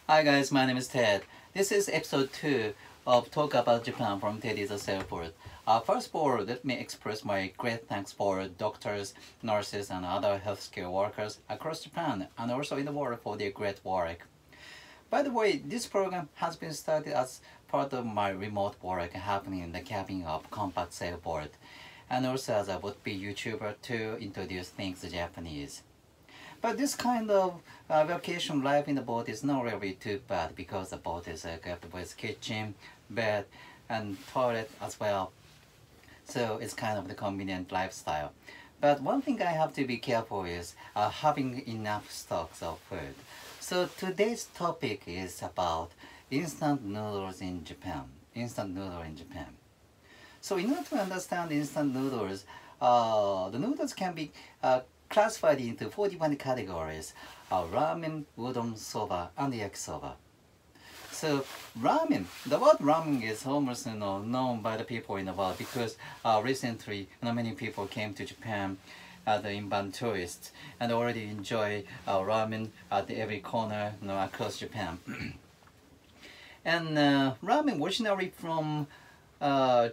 Hi guys, my name is Ted. This is episode 2 of Talk About Japan from Teddy's Sailboat. First of all, let me express my great thanks for doctors, nurses, and other healthcare workers across Japan and also in the world for their great work. By the way, this program has been started as part of my remote work happening in the cabin of compact sailboat, and also as a would-be YouTuber to introduce things Japanese. But this kind of vacation life in the boat is not really too bad because the boat is equipped with kitchen, bed, and toilet as well. So it's kind of the convenient lifestyle. But one thing I have to be careful is having enough stocks of food. So today's topic is about instant noodles in Japan. Instant noodle in Japan. So in order to understand instant noodles, the noodles can be classified into 4 different categories: ramen, udon, soba, and yakisoba. So ramen, the word ramen is almost known by the people in the world because recently many people came to Japan as the inbound tourists and already enjoy ramen at every corner across Japan. And ramen originally from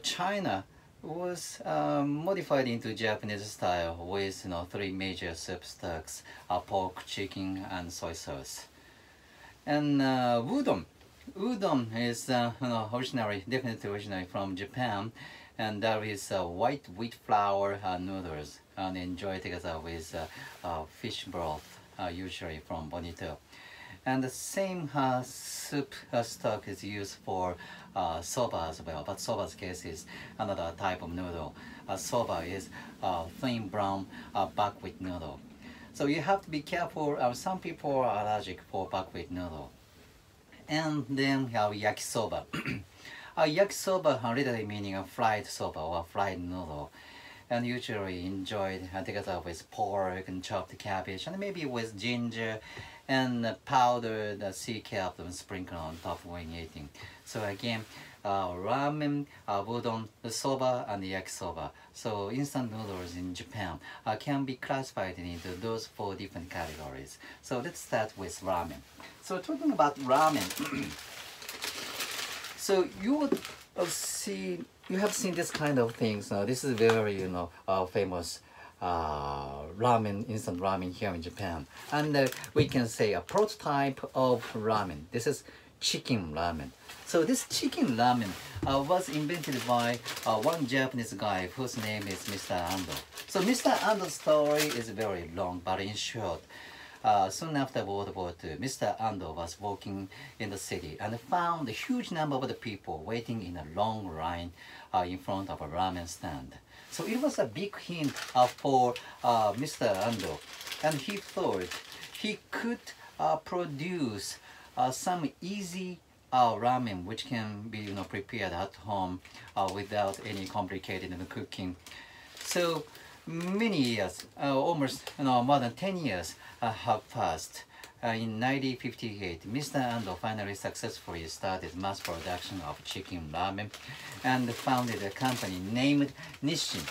China was modified into Japanese style with 3 major soup stocks: pork, chicken, and soy sauce. And udon is definitely originally from Japan, and that is white wheat flour noodles and enjoyed together with fish broth, usually from bonito. And the same soup stock is used for soba as well, but soba's case is another type of noodle. Soba is thin brown buckwheat noodle. So you have to be careful. Some people are allergic for buckwheat noodle. And then yakisoba. Yakisoba literally meaning a fried soba or fried noodle, and usually enjoyed together with pork and chopped cabbage and maybe with ginger and powdered sea capsule sprinkled on top when eating. So again, ramen, udon, soba, and yakisoba. So instant noodles in Japan can be classified into those 4 different categories. So let's start with ramen. So talking about ramen, so you would you have seen this kind of things. Now this is very famous ramen, instant ramen here in Japan, and we can say a prototype of ramen. This is chicken ramen. So this chicken ramen was invented by one Japanese guy whose name is Mr. Ando. So Mr. Ando's story is very long, but in short, soon after World War II, Mr. Ando was walking in the city and found a huge number of the people waiting in a long line in front of a ramen stand. So it was a big hint for Mr. Ando, and he thought he could produce some easy ramen which can be prepared at home without any complicated cooking. So many years, almost more than 10 years have passed. In 1958, Mr. Ando finally successfully started mass production of chicken ramen and founded a company named Nissin.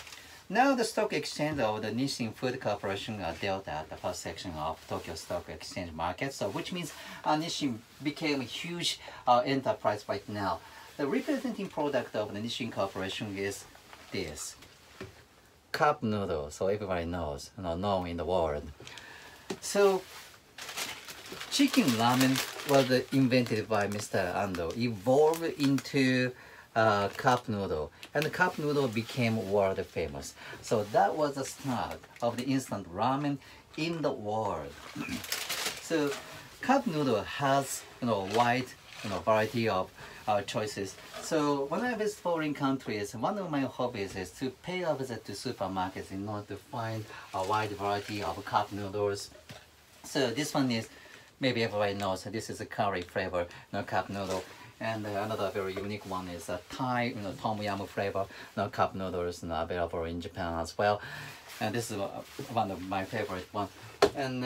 Now the stock exchange of the Nissin Food Corporation dealt at the first section of Tokyo Stock Exchange market, so which means Nissin became a huge enterprise right now. The representing product of the Nissin Corporation is this cup noodle, so everybody knows, known in the world. So chicken ramen was invented by Mr. Ando, evolved into cup noodle, and the cup noodle became world famous. So that was the start of the instant ramen in the world. So cup noodle has wide variety of choices. So when I visit foreign countries, one of my hobbies is to pay a visit to supermarkets in order to find a wide variety of cup noodles. So this one is, maybe everybody knows, this is a curry flavor cup noodle. And another very unique one is a Thai tom yum flavor cup noodles available in Japan as well. And this is one of my favorite ones. And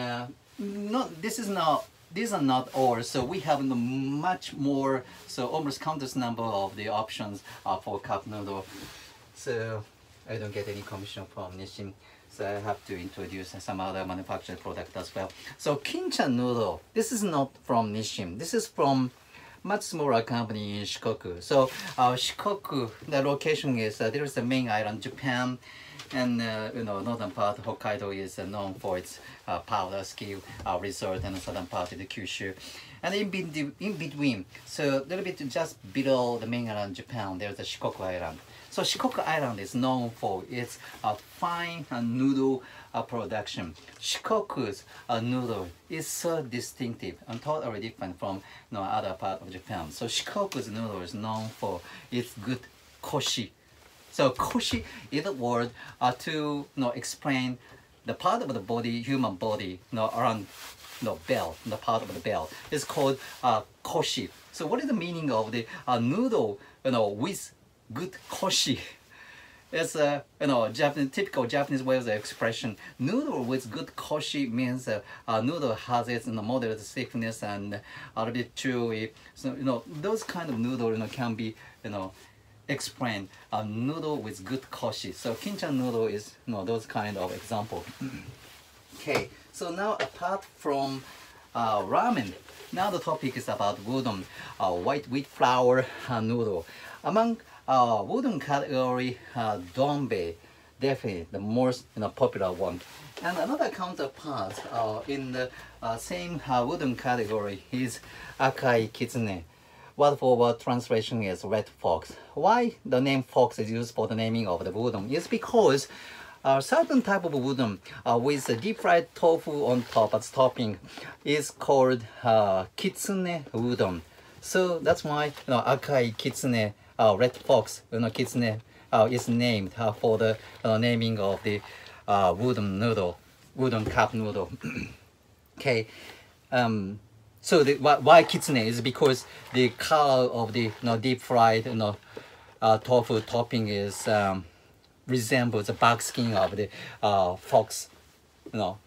these are not all, so we have much more, so almost countless number of the options for cup noodle. So I don't get any commission from Nissin, so I have to introduce some other manufactured product as well. So Kinchan noodle, this is not from Nissin. This is from much smaller company in Shikoku. So Shikoku, the location is there is the main island Japan, and northern part Hokkaido is known for its powder ski resort, and the southern part is the Kyushu. And in between, so a little bit just below the main island Japan, there's the Shikoku Island. So Shikoku Island is known for its fine noodle production. Shikoku's noodle is so distinctive and totally different from other part of Japan. So Shikoku's noodle is known for its good koshi. So koshi is a word to explain the part of the body, human body, around bell, the part of the bell. It's called koshi. So what is the meaning of the noodle, with good koshi? It's typical Japanese way of the expression. Noodle with good koshi means noodle has its moderate thickness and a little bit chewy. So those kind of noodle can be explained noodle with good koshi. So Kinchan noodle is those kind of example. Okay, so now apart from ramen, now the topic is about udon, white wheat flour noodle. Among udon category, donbe, definitely the most popular one. And another counterpart in the same udon category is akai kitsune. Word for word translation is red fox. Why the name fox is used for the naming of the udon is because a certain type of udon with a deep fried tofu on top as topping is called kitsune udon. So that's why akai kitsune, red fox, kitsune is named for the naming of the udon noodle, udon cup noodle. Okay. So why kitsune is because the color of the deep fried tofu topping is resembles the back skin of the fox.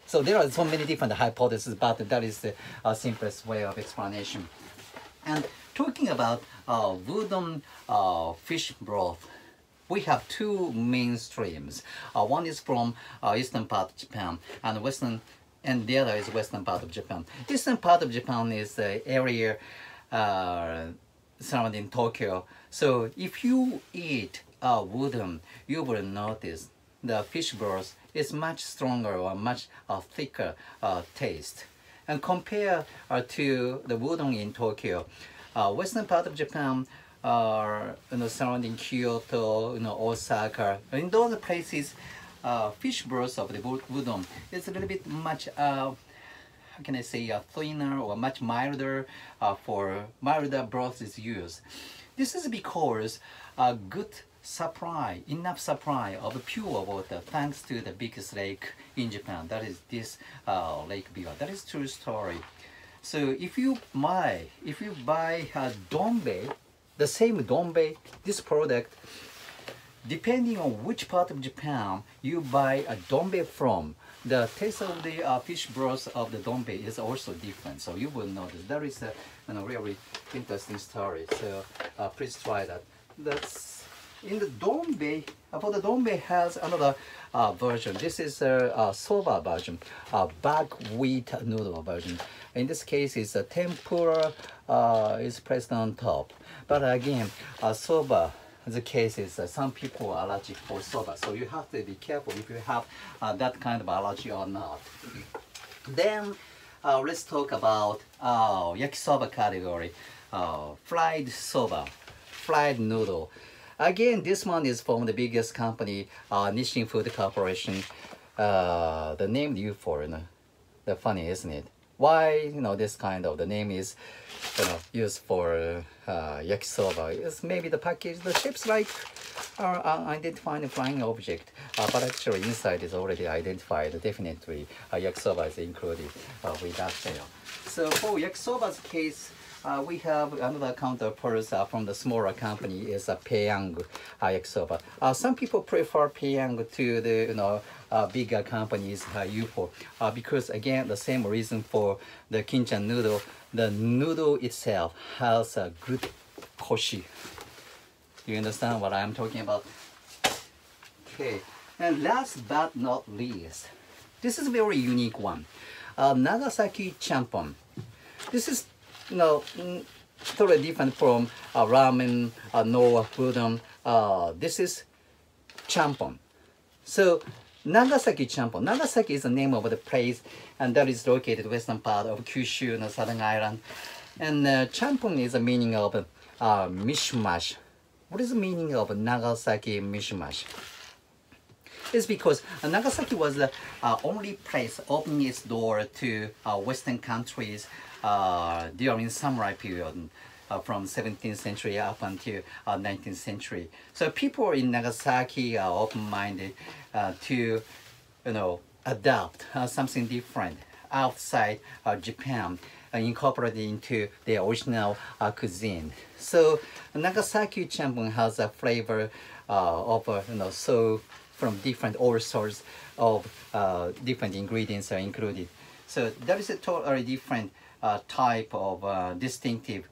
So there are so many different hypotheses, but that is the simplest way of explanation. And talking about udon fish broth, we have two main streams. One is from eastern part of Japan and western, and the other is western part of Japan. Eastern part of Japan is the area surrounding Tokyo. So if you eat udon, you will notice the fish broth is much stronger or much thicker taste. And compare to the udon in Tokyo, western part of Japan, surrounding Kyoto, Osaka, in those places, fish broth of the udon is a little bit much, how can I say, thinner or much milder, for milder broth is used. This is because a good supply, enough supply of pure water thanks to the biggest lake in Japan. That is this Lake Biwa. That is true story. So if you buy donbe, the same donbe, this product, depending on which part of Japan you buy a donbe from, the taste of the fish broth of the donbe is also different. So you will notice that is a really interesting story. So please try that. That's in the donbe. For the donbe has another version. This is a soba version, buckwheat noodle version. In this case, it's a tempura is placed on top. But again, soba, the case is some people are allergic for soba, so you have to be careful if you have that kind of allergy or not. Then let's talk about yakisoba category, fried soba, fried noodle. Again, this one is from the biggest company, Nissin Food Corporation. The name you for, the funny, isn't it? Why this kind of the name is used for yakisoba? It's maybe the package, the shapes like are identifying a flying object, but actually inside is already identified. Definitely, yakisoba is included with that sale. So for yakisoba's case, we have another counterpart from the smaller company is a Peiyang yakisoba. Some people prefer Peiyang to the bigger companies UFO because again the same reason for the Kinchan noodle. The noodle itself has a good koshi. You understand what I'm talking about? Okay, and last but not least, this is a very unique one. Nagasaki champon. This is, totally different from ramen, no udon. This is champon. So Nagasaki champon. Nagasaki is the name of the place, and that is located western part of Kyushu, the southern island. And champon is the meaning of mishmash. What is the meaning of Nagasaki mishmash? It's because Nagasaki was the only place opening its door to Western countries during samurai period from 17th century up until 19th century. So people in Nagasaki are open-minded to, adopt something different outside Japan, incorporated into their original cuisine. So Nagasaki champon has a flavor of so from different all sorts of different ingredients are included. So that is a totally different type of distinctive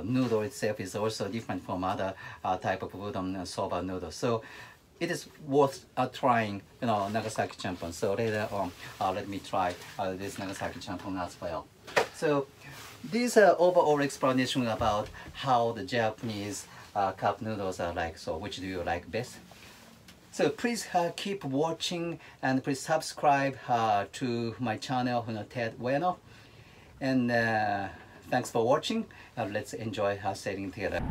noodle itself is also different from other type of udon soba noodles. So it is worth trying, Nagasaki champon. So later on, let me try this Nagasaki champon as well. So this overall explanation about how the Japanese cup noodles are like. So which do you like best? So please keep watching and please subscribe to my channel, Ted Bueno. And thanks for watching. Let's enjoy sailing together.